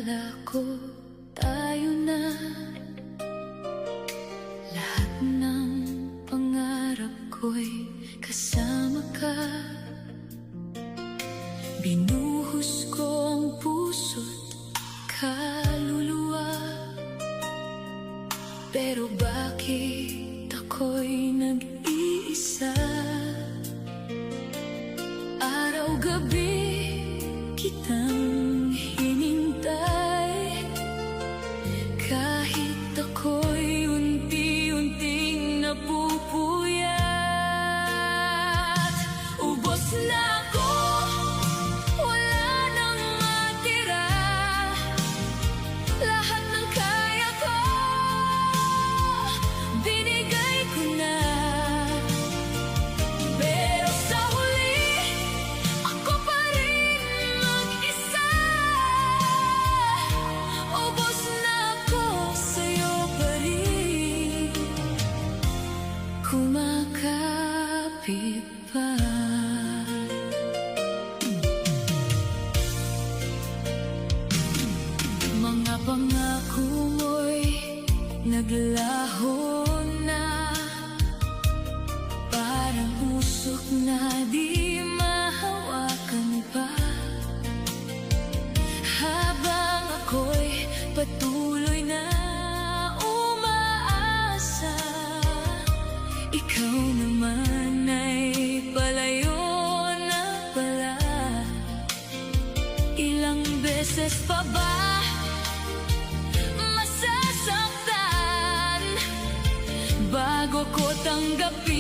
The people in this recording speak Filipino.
akala ko tayo na. Lahat ng pangarap ko'y kasama ka. Binuhos ko ang puso't kaluluwa. Pero bakit ako'y nag-iisa? Araw-gabi kitang hinintay, kahit ako'y unti-unting napupuyat. Ubos na ako, wala nang matira. Lahat ng kaya ko, binigay ko na. Pero sa huli, ako pa rin mag-isa. Ubos na ako, sa'yo pa rin kumakapit pa. Mga pangako mo'y naglaho na, parang usok na di mahawakan pa. Habang ako'y patuloy na umaasa, ikaw naman ay palayo na pala. Ilang beses pa ba masasaktan bago ko tanggapin